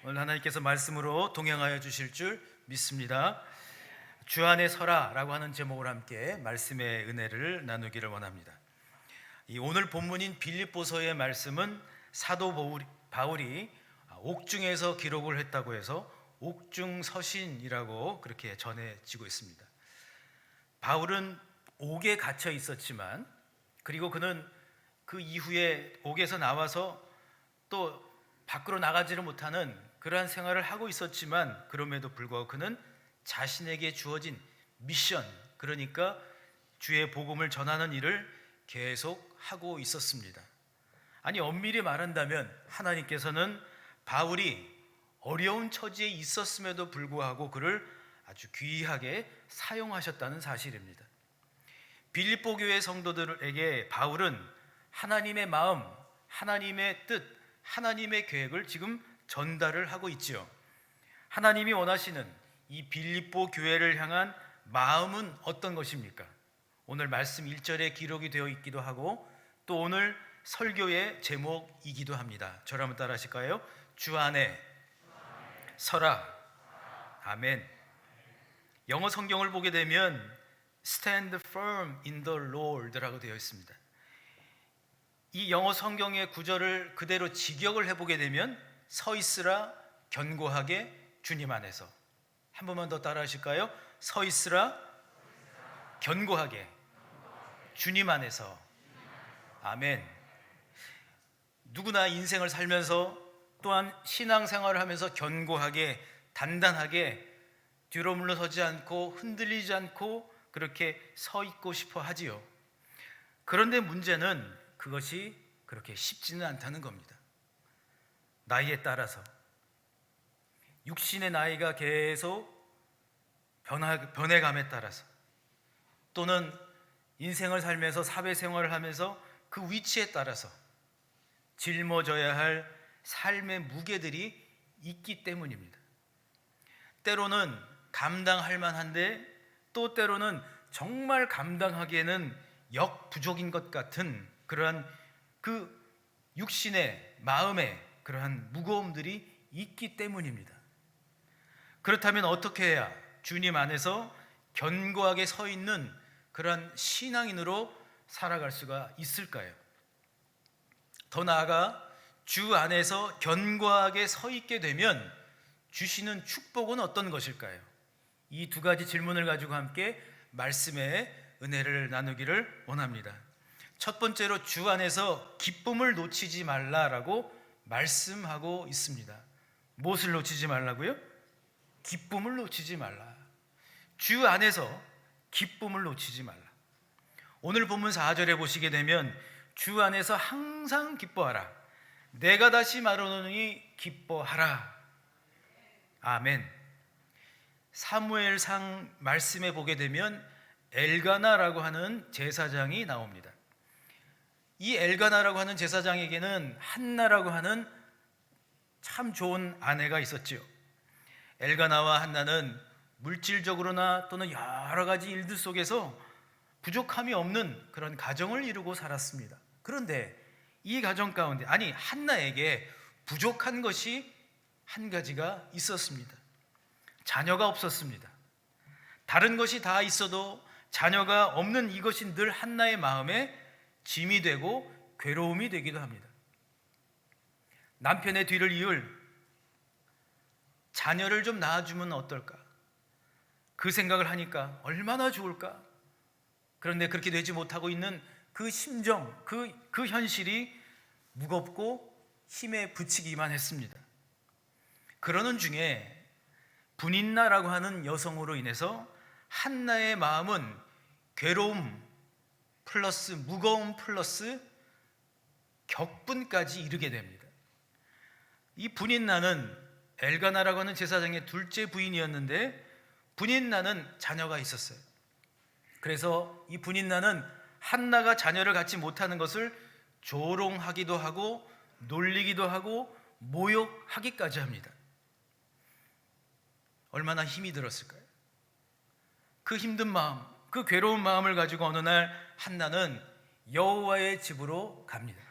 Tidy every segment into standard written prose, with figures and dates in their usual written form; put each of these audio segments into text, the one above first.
오늘 하나님께서 말씀으로 동행하여 주실 줄 믿습니다. 주 안에 서라라고 하는 제목으로 함께 말씀의 은혜를 나누기를 원합니다. 이 오늘 본문인 빌립보서의 말씀은 사도 바울이 옥중에서 기록을 했다고 해서 옥중서신이라고 그렇게 전해지고 있습니다. 바울은 옥에 갇혀 있었지만, 그리고 그는 그 이후에 옥에서 나와서 또 밖으로 나가지를 못하는 그러한 생활을 하고 있었지만, 그럼에도 불구하고 그는 자신에게 주어진 미션, 그러니까 주의 복음을 전하는 일을 계속 하고 있었습니다. 아니, 엄밀히 말한다면 하나님께서는 바울이 어려운 처지에 있었음에도 불구하고 그를 아주 귀하게 사용하셨다는 사실입니다. 빌립보 교회 성도들에게 바울은 하나님의 마음, 하나님의 뜻, 하나님의 계획을 지금 전달을 하고 있지요. 하나님이 원하시는 이 빌립보 교회를 향한 마음은 어떤 것입니까? 오늘 말씀 1절에 기록이 되어 있기도 하고, 또 오늘 설교의 제목이기도 합니다. 저를 한번 따라 하실까요? 주 안에 서라. 아멘. 영어 성경을 보게 되면 Stand firm in the Lord라고 되어 있습니다. 이 영어 성경의 구절을 그대로 직역을 해보게 되면 서 있으라 견고하게 주님 안에서. 한 번만 더 따라 하실까요? 서 있으라 견고하게 주님 안에서. 아멘. 누구나 인생을 살면서, 또한 신앙생활을 하면서 견고하게, 단단하게 뒤로 물러서지 않고 흔들리지 않고 그렇게 서 있고 싶어 하지요. 그런데 문제는 그것이 그렇게 쉽지는 않다는 겁니다. 나이에 따라서, 육신의 나이가 계속 변해감에 따라서, 또는 인생을 살면서 사회생활을 하면서 그 위치에 따라서 짊어져야 할 삶의 무게들이 있기 때문입니다. 때로는 감당할 만한데, 또 때로는 정말 감당하기에는 역부족인 것 같은 그러한 그 육신의 마음의 그러한 무거움들이 있기 때문입니다. 그렇다면 어떻게 해야 주님 안에서 견고하게 서 있는 그러한 신앙인으로 살아갈 수가 있을까요? 더 나아가 주 안에서 견고하게 서 있게 되면 주시는 축복은 어떤 것일까요? 이 두 가지 질문을 가지고 함께 말씀의 은혜를 나누기를 원합니다. 첫 번째로 주 안에서 기쁨을 놓치지 말라라고 말씀하고 있습니다. 무엇을 놓치지 말라고요? 기쁨을 놓치지 말라. 주 안에서 기쁨을 놓치지 말라. 오늘 본문 4절에 보시게 되면 주 안에서 항상 기뻐하라. 내가 다시 말하노니 기뻐하라. 아멘. 사무엘상 말씀에 보게 되면 엘가나라고 하는 제사장이 나옵니다. 이 엘가나라고 하는 제사장에게는 한나라고 하는 참 좋은 아내가 있었죠. 엘가나와 한나는 물질적으로나 또는 여러 가지 일들 속에서 부족함이 없는 그런 가정을 이루고 살았습니다. 그런데 이 가정 가운데, 아니 한나에게 부족한 것이 한 가지가 있었습니다. 자녀가 없었습니다. 다른 것이 다 있어도 자녀가 없는 이것이 늘 한나의 마음에 짐이 되고 괴로움이 되기도 합니다. 남편의 뒤를 이을 자녀를 좀 낳아주면 어떨까? 그 생각을 하니까 얼마나 좋을까? 그런데 그렇게 되지 못하고 있는 그 심정, 그 현실이 무겁고 힘에 부치기만 했습니다. 그러는 중에 분인나라고 하는 여성으로 인해서 한나의 마음은 괴로움 플러스 무거움 플러스 격분까지 이르게 됩니다. 이 분인나는 엘가나라고 하는 제사장의 둘째 부인이었는데, 분인나는 자녀가 있었어요. 그래서 이 분인나는 한나가 자녀를 갖지 못하는 것을 조롱하기도 하고 놀리기도 하고 모욕하기까지 합니다. 얼마나 힘이 들었을까요? 그 힘든 마음, 그 괴로운 마음을 가지고 어느 날 한나는 여호와의 집으로 갑니다.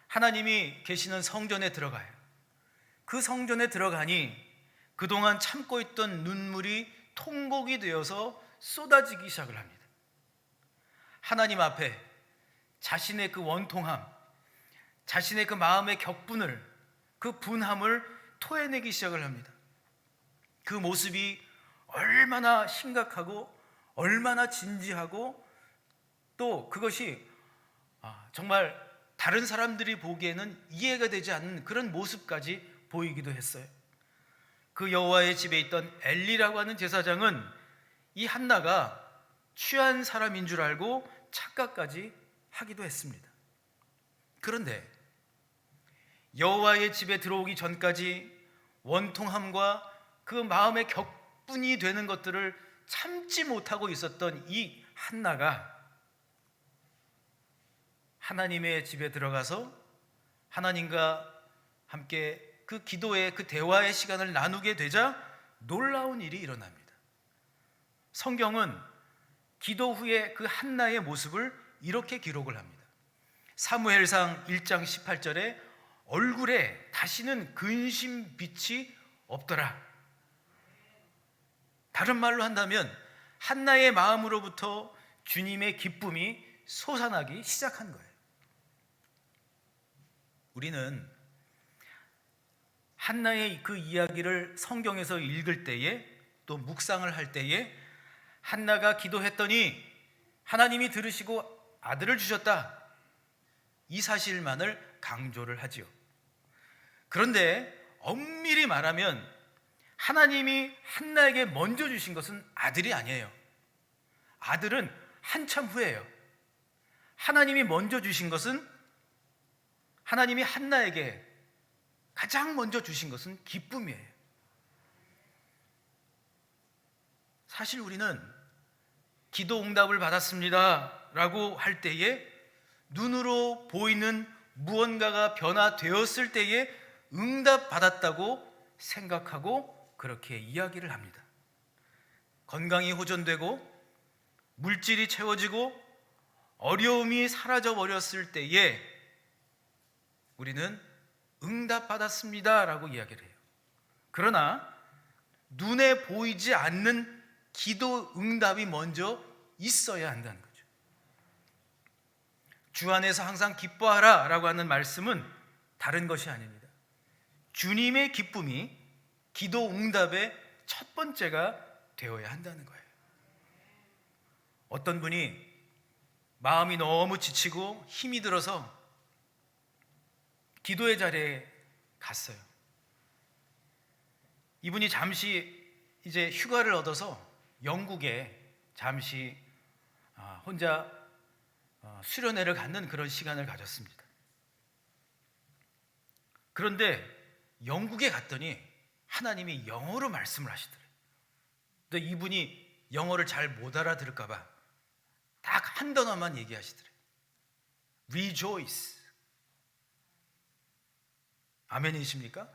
하나님이 계시는 성전에 들어가요. 그 성전에 들어가니 그동안 참고 있던 눈물이 통곡이 되어서 쏟아지기 시작을 합니다. 하나님 앞에 자신의 그 원통함, 자신의 그 마음의 격분을, 그 분함을 토해내기 시작을 합니다. 그 모습이 얼마나 심각하고 얼마나 진지하고 또 그것이 정말 다른 사람들이 보기에는 이해가 되지 않는 그런 모습까지 보이기도 했어요. 그 여호와의 집에 있던 엘리라고 하는 제사장은 이 한나가 취한 사람인 줄 알고 착각까지 하기도 했습니다. 그런데 여호와의 집에 들어오기 전까지 원통함과 그 마음의 격분이 되는 것들을 참지 못하고 있었던 이 한나가 하나님의 집에 들어가서 하나님과 함께 그 기도의 그 대화의 시간을 나누게 되자 놀라운 일이 일어납니다. 성경은 기도 후에 그 한나의 모습을 이렇게 기록을 합니다. 사무엘상 1장 18절에 얼굴에 다시는 근심 빛이 없더라. 다른 말로 한다면 한나의 마음으로부터 주님의 기쁨이 솟아나기 시작한 거예요. 우리는 한나의 그 이야기를 성경에서 읽을 때에 또 묵상을 할 때에 한나가 기도했더니 하나님이 들으시고 아들을 주셨다, 이 사실만을 강조를 하지요. 그런데 엄밀히 말하면 하나님이 한나에게 먼저 주신 것은 아들이 아니에요. 아들은 한참 후에요. 하나님이 먼저 주신 것은, 하나님이 한나에게 가장 먼저 주신 것은 기쁨이에요. 사실 우리는 기도 응답을 받았습니다 라고 할 때에 눈으로 보이는 무언가가 변화되었을 때에 응답 받았다고 생각하고 그렇게 이야기를 합니다. 건강이 호전되고 물질이 채워지고 어려움이 사라져 버렸을 때에 우리는 응답 받았습니다 라고 이야기를 해요. 그러나 눈에 보이지 않는 기도 응답이 먼저 있어야 한다는 거죠. 주 안에서 항상 기뻐하라 라고 하는 말씀은 다른 것이 아닙니다. 주님의 기쁨이 기도 응답의 첫 번째가 되어야 한다는 거예요. 어떤 분이 마음이 너무 지치고 힘이 들어서 기도의 자리에 갔어요. 이분이 잠시 이제 휴가를 얻어서 영국에 잠시 혼자 수련회를 갖는 그런 시간을 가졌습니다. 그런데 영국에 갔더니 하나님이 영어로 말씀을 하시더래요. 근데 이분이 영어를 잘 못 알아들을까 봐 딱 한 단어만 얘기하시더래요. Rejoice. 아멘이십니까?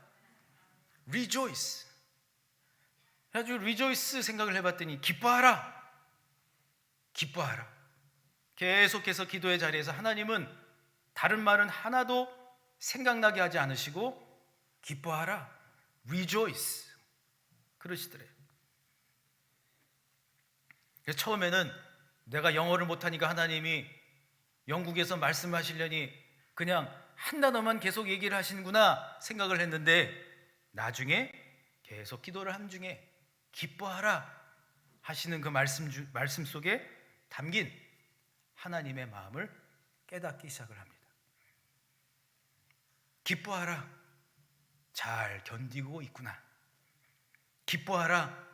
Rejoice. 그래가지고 rejoice 생각을 해봤더니 기뻐하라, 기뻐하라. 계속해서 기도의 자리에서 하나님은 다른 말은 하나도 생각나게 하지 않으시고 기뻐하라, rejoice 그러시더래요. 그래서 처음에는 내가 영어를 못하니까 하나님이 영국에서 말씀하시려니 그냥 한 단어만 계속 얘기를 하시는구나 생각을 했는데 나중에 계속 기도를 함 중에 기뻐하라 하시는 그 말씀 속에 담긴 하나님의 마음을 깨닫기 시작을 합니다. 기뻐하라, 잘 견디고 있구나. 기뻐하라,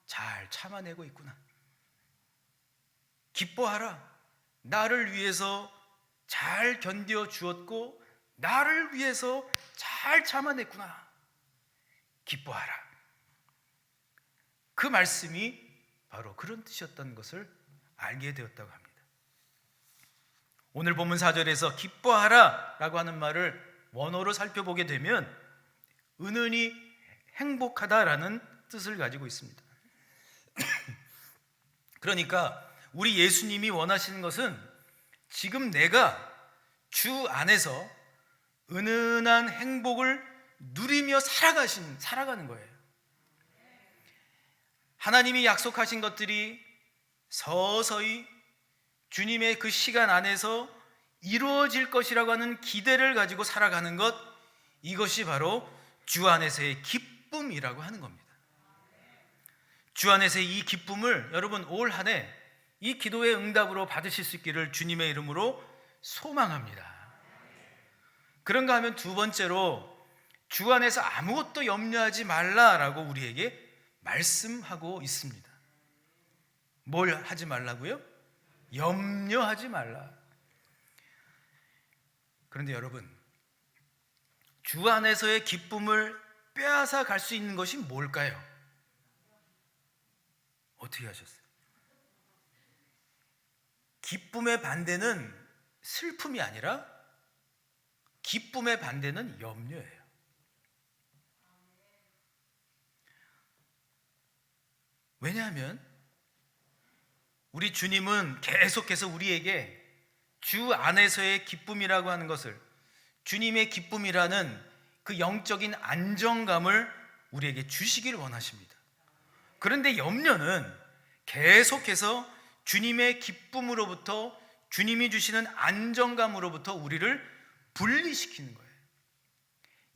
잘 참아내고 있구나. 기뻐하라, 나를 위해서 잘 견뎌 주었고 나를 위해서 잘 참아냈구나. 기뻐하라. 그 말씀이 바로 그런 뜻이었던 것을 알게 되었다고 합니다. 오늘 본문 4절에서 기뻐하라 라고 하는 말을 원어로 살펴보게 되면 은은히 행복하다라는 뜻을 가지고 있습니다. 그러니까 우리 예수님이 원하시는 것은 지금 내가 주 안에서 은은한 행복을 누리며 살아가는 거예요. 하나님이 약속하신 것들이 서서히 주님의 그 시간 안에서 이루어질 것이라고 하는 기대를 가지고 살아가는 것, 이것이 바로 주 안에서의 기쁨이라고 하는 겁니다. 주 안에서의 이 기쁨을 여러분 올 한 해 이 기도의 응답으로 받으실 수 있기를 주님의 이름으로 소망합니다. 그런가 하면 두 번째로 주 안에서 아무것도 염려하지 말라라고 우리에게 말씀하고 있습니다. 뭘 하지 말라고요? 염려하지 말라. 그런데 여러분, 주 안에서의 기쁨을 빼앗아 갈 수 있는 것이 뭘까요? 어떻게 하셨어요? 기쁨의 반대는 슬픔이 아니라 기쁨의 반대는 염려예요. 왜냐하면 우리 주님은 계속해서 우리에게 주 안에서의 기쁨이라고 하는 것을, 주님의 기쁨이라는 그 영적인 안정감을 우리에게 주시기를 원하십니다. 그런데 염려는 계속해서 주님의 기쁨으로부터, 주님이 주시는 안정감으로부터 우리를 분리시키는 거예요.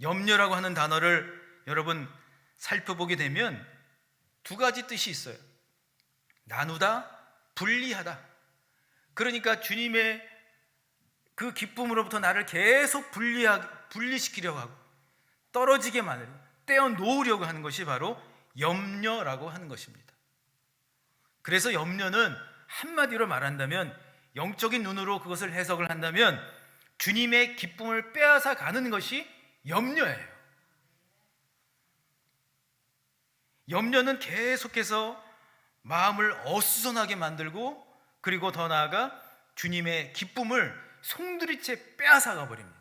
염려라고 하는 단어를 여러분 살펴보게 되면 두 가지 뜻이 있어요. 나누다, 분리하다. 그러니까 주님의 그 기쁨으로부터 나를 계속 분리시키려고 하고 떨어지게 만들고 떼어놓으려고 하는 것이 바로 염려라고 하는 것입니다. 그래서 염려는 한마디로 말한다면, 영적인 눈으로 그것을 해석을 한다면 주님의 기쁨을 빼앗아 가는 것이 염려예요. 염려는 계속해서 마음을 어수선하게 만들고, 그리고 더 나아가 주님의 기쁨을 송두리째 빼앗아가 버립니다.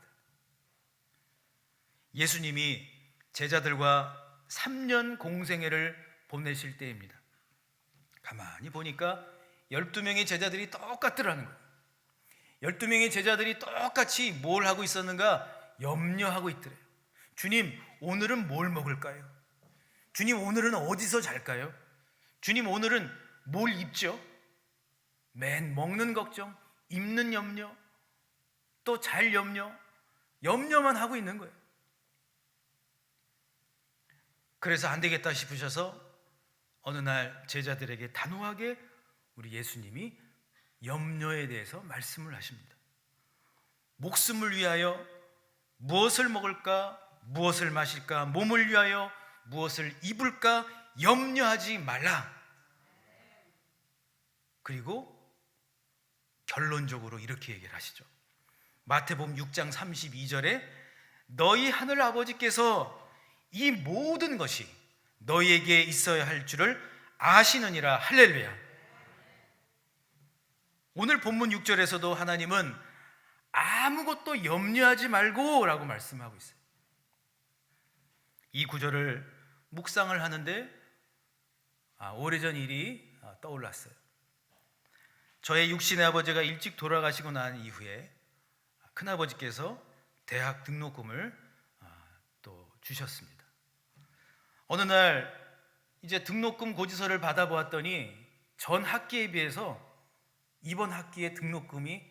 예수님이 제자들과 3년 공생애를 보내실 때입니다. 가만히 보니까 12명의 제자들이 똑같더라는 거예요. 12명의 제자들이 똑같이 뭘 하고 있었는가? 염려하고 있더래요. 주님, 오늘은 뭘 먹을까요? 주님, 오늘은 어디서 잘까요? 주님, 오늘은 뭘 입죠? 맨 먹는 걱정, 입는 염려, 또 잘 염려만 하고 있는 거예요. 그래서 안 되겠다 싶으셔서 어느 날 제자들에게 단호하게 우리 예수님이 염려에 대해서 말씀을 하십니다. 목숨을 위하여 무엇을 먹을까, 무엇을 마실까, 몸을 위하여 무엇을 입을까 염려하지 말라. 그리고 결론적으로 이렇게 얘기를 하시죠. 마태복음 6장 32절에 너희 하늘 아버지께서 이 모든 것이 너희에게 있어야 할 줄을 아시느니라. 할렐루야. 오늘 본문 6절에서도 하나님은 아무것도 염려하지 말고 라고 말씀하고 있어요. 이 구절을 묵상을 하는데 오래전 일이 떠올랐어요. 저의 육신의 아버지가 일찍 돌아가시고 난 이후에 큰아버지께서 대학 등록금을 또 주셨습니다. 어느 날 이제 등록금 고지서를 받아보았더니 전 학기에 비해서 이번 학기에 등록금이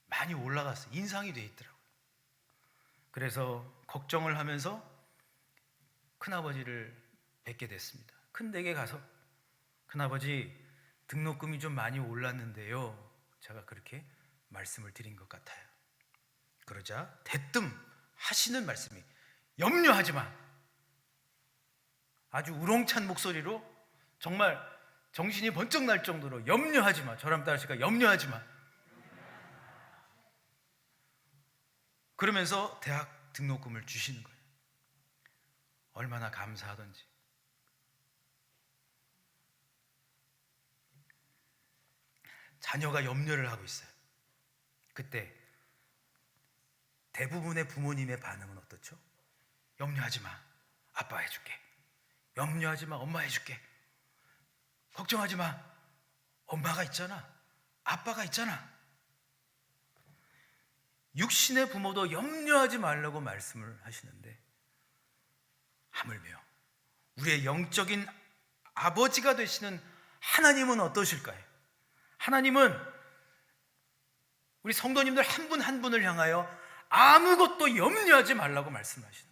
많이 올라갔어요. 인상이 돼 있더라고요. 그래서 걱정을 하면서 큰아버지를 뵙게 됐습니다. 큰 댁에 가서 큰아버지, 등록금이 좀 많이 올랐는데요, 제가 그렇게 말씀을 드린 것 같아요. 그러자 대뜸 하시는 말씀이 염려하지 마. 아주 우렁찬 목소리로 정말 정신이 번쩍 날 정도로 염려하지 마. 저랑 따라하시니까 염려하지 마. 그러면서 대학 등록금을 주시는 거예요. 얼마나 감사하던지. 자녀가 염려를 하고 있어요. 그때 대부분의 부모님의 반응은 어떻죠? 염려하지 마. 아빠 해줄게. 염려하지 마. 엄마 해줄게. 걱정하지 마. 엄마가 있잖아. 아빠가 있잖아. 육신의 부모도 염려하지 말라고 말씀을 하시는데 하물며 우리의 영적인 아버지가 되시는 하나님은 어떠실까요? 하나님은 우리 성도님들 한 분 한 분을 향하여 아무것도 염려하지 말라고 말씀하신다.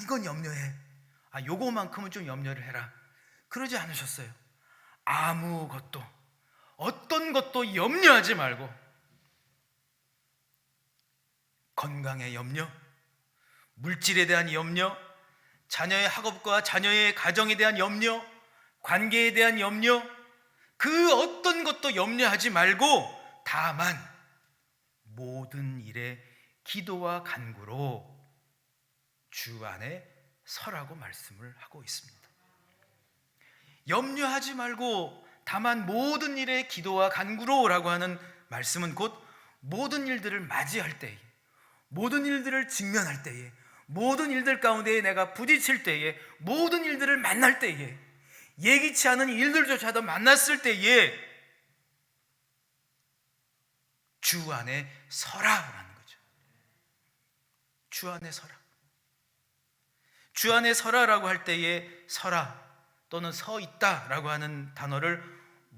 이건 염려해. 요거만큼은 좀 염려를 해라. 그러지 않으셨어요. 아무것도, 어떤 것도 염려하지 말고, 건강에 염려, 물질에 대한 염려, 자녀의 학업과 자녀의 가정에 대한 염려, 관계에 대한 염려, 그 어떤 것도 염려하지 말고 다만 모든 일에 기도와 간구로 주 안에 서라고 말씀을 하고 있습니다. 염려하지 말고 다만 모든 일에 기도와 간구로라고 하는 말씀은 곧 모든 일들을 맞이할 때에, 모든 일들을 직면할 때에, 모든 일들 가운데 내가 부딪힐 때에, 모든 일들을 만날 때에, 예기치 않은 일들조차도 만났을 때에 주 안에 서라라는 거죠. 주 안에 서라. 주 안에 서라라고 할 때에 서라 또는 서 있다라고 하는 단어를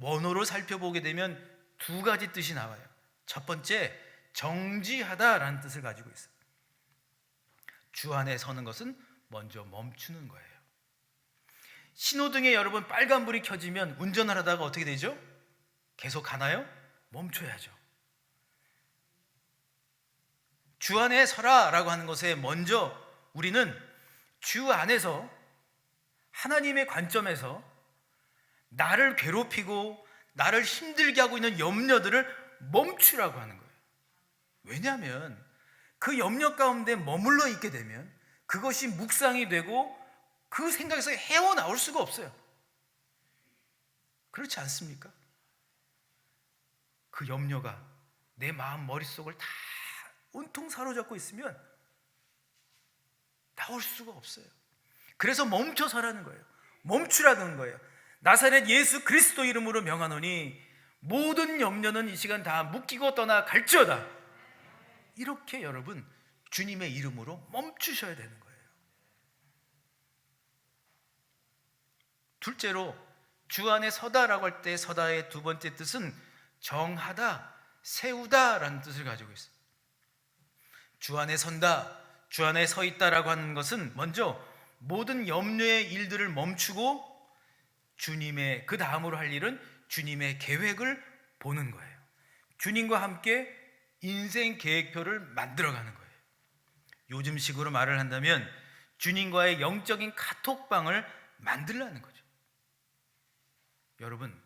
원어로 살펴보게 되면 두 가지 뜻이 나와요. 첫 번째, 정지하다라는 뜻을 가지고 있어요. 주 안에 서는 것은 먼저 멈추는 거예요. 신호등에 여러분 빨간불이 켜지면 운전을 하다가 어떻게 되죠? 계속 가나요? 멈춰야죠. 주 안에 서라라고 하는 것에 먼저 우리는 주 안에서 하나님의 관점에서 나를 괴롭히고 나를 힘들게 하고 있는 염려들을 멈추라고 하는 거예요. 왜냐하면 그 염려 가운데 머물러 있게 되면 그것이 묵상이 되고 그 생각에서 헤어나올 수가 없어요. 그렇지 않습니까? 그 염려가 내 마음 머릿속을 다 온통 사로잡고 있으면 나올 수가 없어요. 그래서 멈춰서라는 거예요. 멈추라는 거예요. 나사렛 예수 그리스도 이름으로 명하노니 모든 염려는 이 시간 다 묶이고 떠나 갈지어다. 이렇게 여러분 주님의 이름으로 멈추셔야 되는 거예요. 둘째로 주 안에 서다라고 할 때 서다의 두 번째 뜻은 정하다, 세우다라는 뜻을 가지고 있어요. 주 안에 선다, 주 안에 서 있다라고 하는 것은 먼저 모든 염려의 일들을 멈추고 주님의 그 다음으로 할 일은 주님의 계획을 보는 거예요. 주님과 함께 인생 계획표를 만들어가는 거예요. 요즘식으로 말을 한다면 주님과의 영적인 카톡방을 만들라는 거죠. 여러분,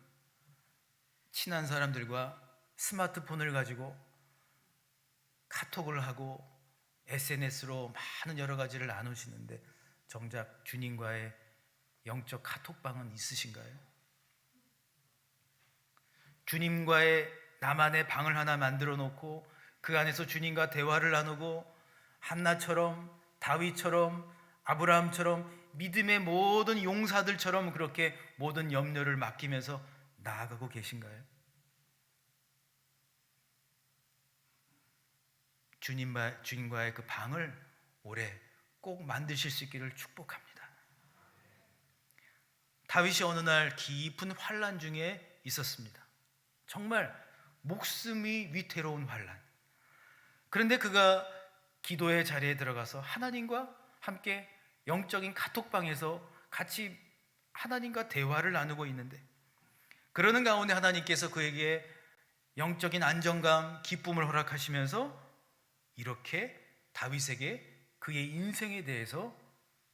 친한 사람들과 스마트폰을 가지고 카톡을 하고 SNS로 많은 여러 가지를 나누시는데 정작 주님과의 영적 카톡방은 있으신가요? 주님과의 나만의 방을 하나 만들어 놓고 그 안에서 주님과 대화를 나누고 한나처럼, 다윗처럼, 아브라함처럼 믿음의 모든 용사들처럼 그렇게 모든 염려를 맡기면서 나아가고 계신가요? 주님과의 그 방을 올해 꼭 만드실 수 있기를 축복합니다. 다윗이 어느 날 깊은 환난 중에 있었습니다. 정말 목숨이 위태로운 환난. 그런데 그가 기도의 자리에 들어가서 하나님과 함께 영적인 카톡방에서 같이 하나님과 대화를 나누고 있는데 그러는 가운데 하나님께서 그에게 영적인 안정감, 기쁨을 허락하시면서 이렇게 다윗에게 그의 인생에 대해서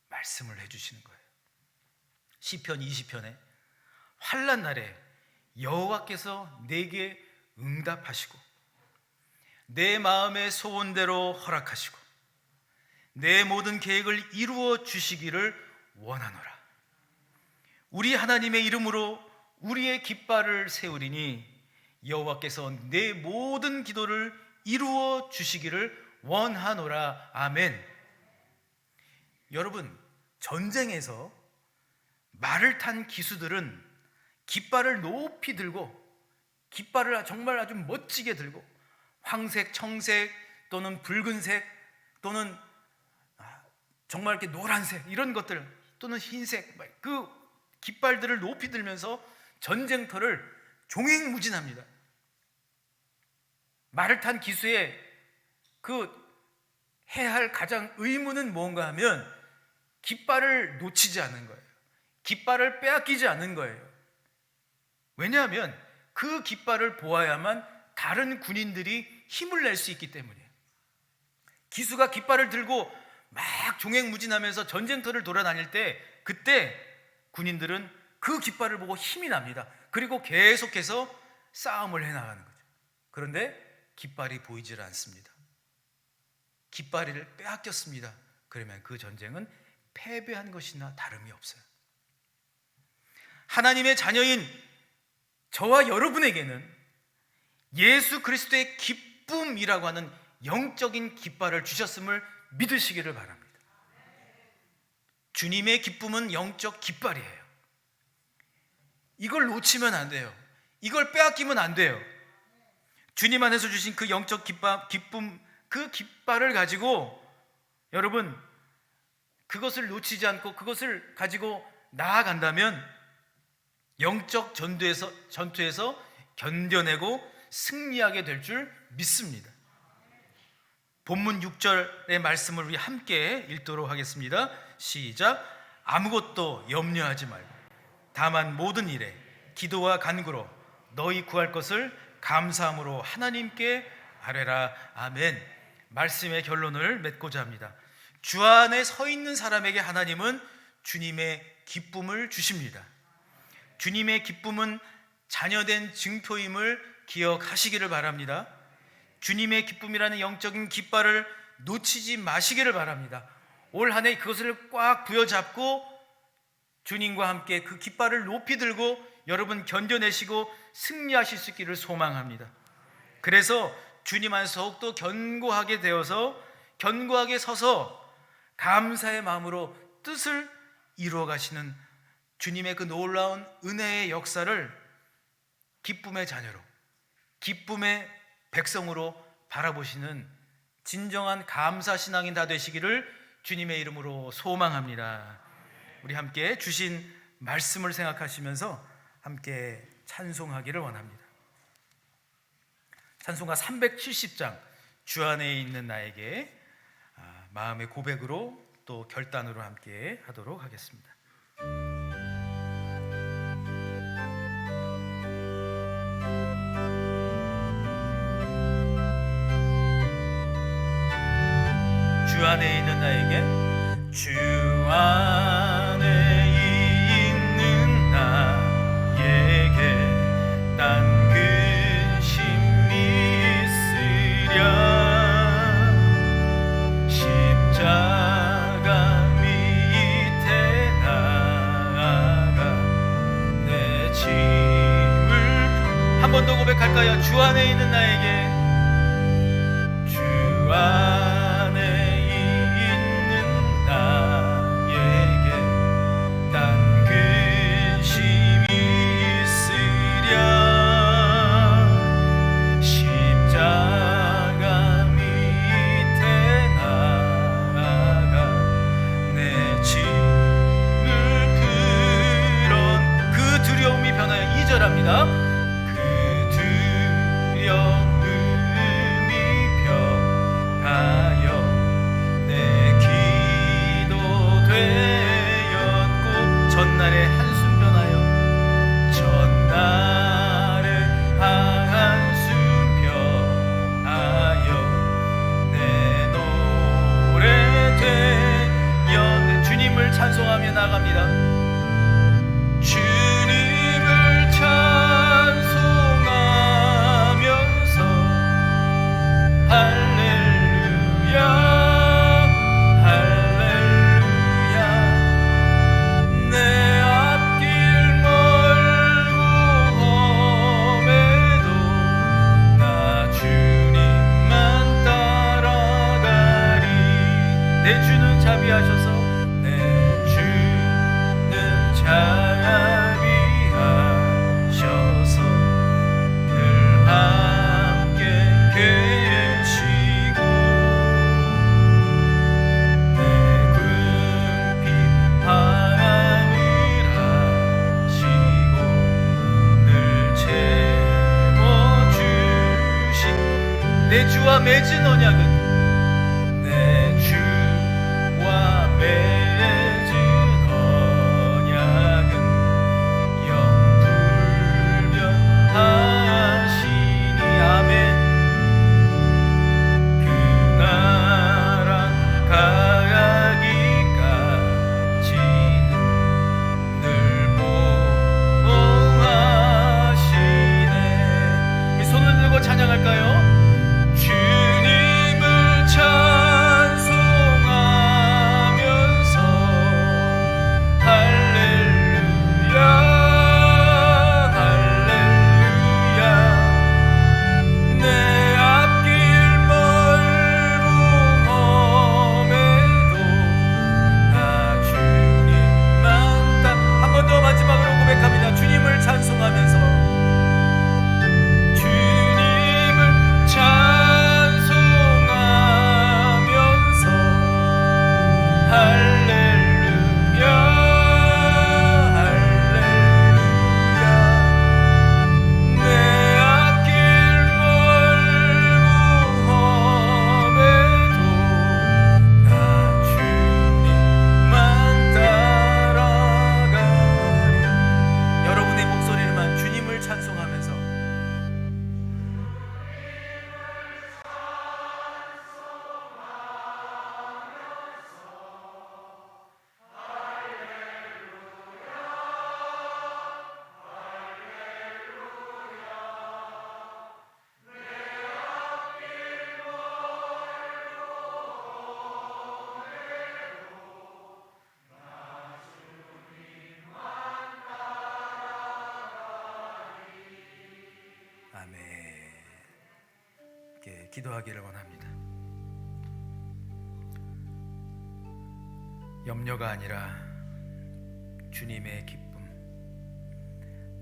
말씀을 해주시는 거예요. 시편 20편에 환난 날에 여호와께서 내게 응답하시고 내 마음의 소원대로 허락하시고 내 모든 계획을 이루어 주시기를 원하노라. 우리 하나님의 이름으로 우리의 깃발을 세우리니 여호와께서 내 모든 기도를 이루어 주시기를 원하노라. 아멘. 여러분, 전쟁에서 말을 탄 기수들은 깃발을 높이 들고 깃발을 정말 아주 멋지게 들고 황색, 청색 또는 붉은색 또는 정말 이렇게 노란색 이런 것들 또는 흰색 그 깃발들을 높이 들면서 전쟁터를 종횡무진합니다. 말을 탄 기수의 그 해야 할 가장 의무는 뭔가 하면 깃발을 놓치지 않는 거예요. 깃발을 빼앗기지 않는 거예요. 왜냐하면 그 깃발을 보아야만 다른 군인들이 힘을 낼 수 있기 때문이에요. 기수가 깃발을 들고 막 종횡무진하면서 전쟁터를 돌아다닐 때 그때 군인들은 그 깃발을 보고 힘이 납니다. 그리고 계속해서 싸움을 해나가는 거죠. 그런데 깃발이 보이질 않습니다. 깃발을 빼앗겼습니다. 그러면 그 전쟁은 패배한 것이나 다름이 없어요. 하나님의 자녀인 저와 여러분에게는 예수 그리스도의 기쁨이라고 하는 영적인 깃발을 주셨음을 믿으시기를 바랍니다. 주님의 기쁨은 영적 깃발이에요. 이걸 놓치면 안 돼요. 이걸 빼앗기면 안 돼요. 주님 안에서 주신 그 영적 기쁨, 그 깃발을 가지고 여러분 그것을 놓치지 않고 그것을 가지고 나아간다면 영적 전투에서 견뎌내고 승리하게 될 줄 믿습니다. 본문 6절의 말씀을 우리 함께 읽도록 하겠습니다. 시작. 아무것도 염려하지 말고 다만 모든 일에 기도와 간구로 너희 구할 것을 감사함으로 하나님께 아뢰라. 아멘. 말씀의 결론을 맺고자 합니다. 주 안에 서 있는 사람에게 하나님은 주님의 기쁨을 주십니다. 주님의 기쁨은 자녀된 증표임을 기억하시기를 바랍니다. 주님의 기쁨이라는 영적인 깃발을 놓치지 마시기를 바랍니다. 올 한 해 그것을 꽉 부여잡고 주님과 함께 그 깃발을 높이 들고 여러분 견뎌내시고 승리하실 수 있기를 소망합니다. 그래서 주님 안에서 더욱더 견고하게 되어서 견고하게 서서 감사의 마음으로 뜻을 이루어 가시는 주님의 그 놀라운 은혜의 역사를 기쁨의 자녀로, 기쁨의 백성으로 바라보시는 진정한 감사 신앙인 다 되시기를 주님의 이름으로 소망합니다. 우리 함께 주신 말씀을 생각하시면서 함께 찬송하기를 원합니다. 찬송가 370장 주 안에 있는 나에게 마음의 고백으로 또 결단으로 함께 하도록 하겠습니다. 주 안에 있는 나에게 주 안에 있는 나에게 딴 근심이 있으랴 십자가 밑에 나아가 내 짐을 한 번 더 고백할까요? 주 안에 있는 나에게 주 안에 합니다. 그 두려움이 변하여 내 기도 되었고 전날의 한숨 변하여 전날의 한숨 변하여 내 노래 되었네. 주님을 찬송하며 나갑니다. 찬송하면서 할렐루야 할렐루야 내 앞길 멀고 험해도 나 주님만 따라가리. 내 주는 자비하셔서 내 주는 내 주와 맺은 언약은 내 주와 맺은 언약은 영불변하시니 아멘. 그 나라 가기까지는 늘 보호하시네. 이 손을 들고 찬양할까요? 주님을 찬송하면서 할렐루야 할렐루야. 내 앞길 멀고 험해도 나 주님만 한 번 더 마지막으로 고백합니다. 주님을 찬송하면서 할렐루야 할렐루야. 내 앞길 멀고 험해도 나 주님만 따라가리. 여러분의 목소리만 주님을 찬송하면서 아멘. 이렇게 기도하기를 원합니다. 염려가 아니라 주님의 기쁨,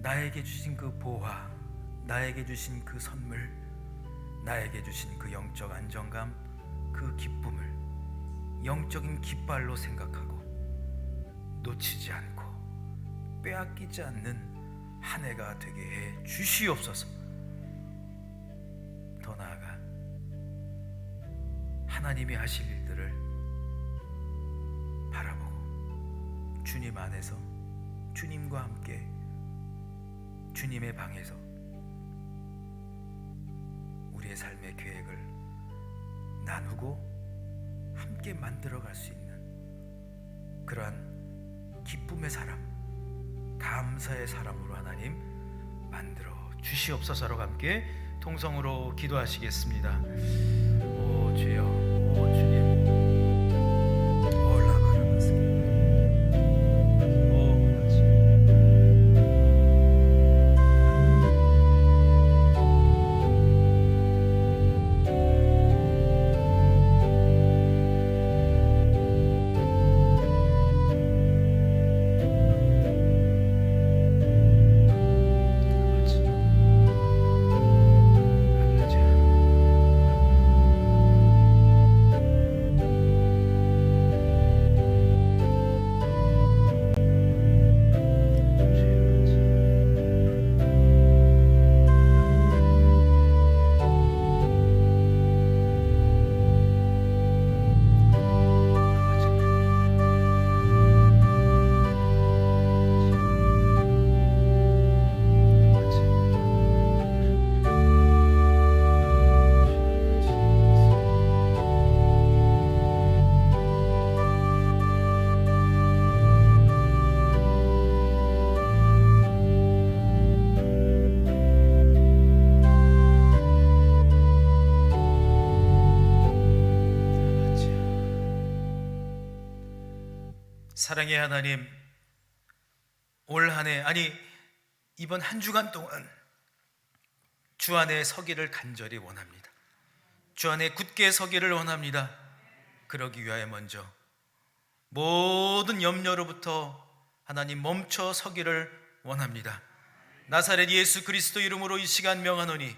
나에게 주신 그 보화, 나에게 주신 그 선물, 나에게 주신 그 영적 안정감, 그 기쁨을 영적인 깃발로 생각하고 놓치지 않고 빼앗기지 않는 한 해가 되게 해 주시옵소서. 더 나아가 하나님이 하실 일들을 바라보고 주님 안에서 주님과 함께 주님의 방에서 우리의 삶의 계획을 나누고 함께 만들어갈 수 있는 그러한 기쁨의 사람, 감사의 사람으로 하나님 만들어 주시옵소서로 함께 통성으로 기도하시겠습니다. 오 주여, 오 주님, 사랑의 하나님, 올 한 해, 아니 이번 한 주간 동안 주 안에 서기를 간절히 원합니다. 주 안에 굳게 서기를 원합니다. 그러기 위하여 먼저 모든 염려로부터 하나님 멈춰 서기를 원합니다. 나사렛 예수 그리스도 이름으로 이 시간 명하노니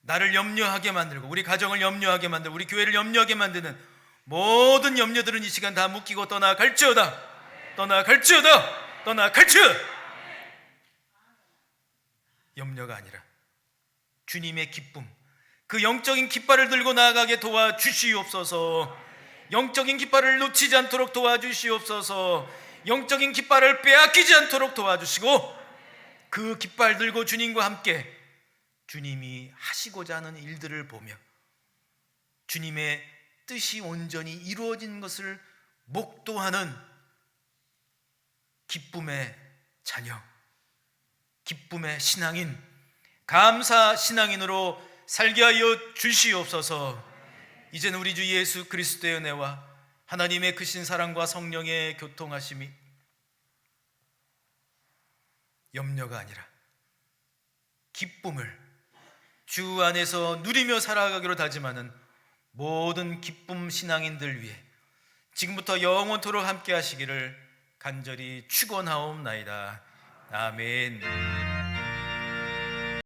나를 염려하게 만들고 우리 가정을 염려하게 만들고 우리 교회를 염려하게 만드는 모든 염려들은 이 시간 다 묶이고 떠나갈지어다. 떠나갈지어다. 떠나갈지어다. 염려가 아니라 주님의 기쁨, 그 영적인 깃발을 들고 나아가게 도와주시옵소서. 영적인 깃발을 놓치지 않도록 도와주시옵소서. 영적인 깃발을 빼앗기지 않도록 도와주시고, 그 깃발 들고 주님과 함께 주님이 하시고자 하는 일들을 보며 주님의 뜻이 온전히 이루어진 것을 목도하는 기쁨의 자녀, 기쁨의 신앙인, 감사 신앙인으로 살게 하여 주시옵소서. 이제는 우리 주 예수 그리스도의 은혜와 하나님의 크신 사랑과 성령의 교통하심이, 염려가 아니라 기쁨을 주 안에서 누리며 살아가기로 다짐하는 모든 기쁨 신앙인들 위해 지금부터 영원토록 함께 하시기를 간절히 축원하옵나이다. 아멘.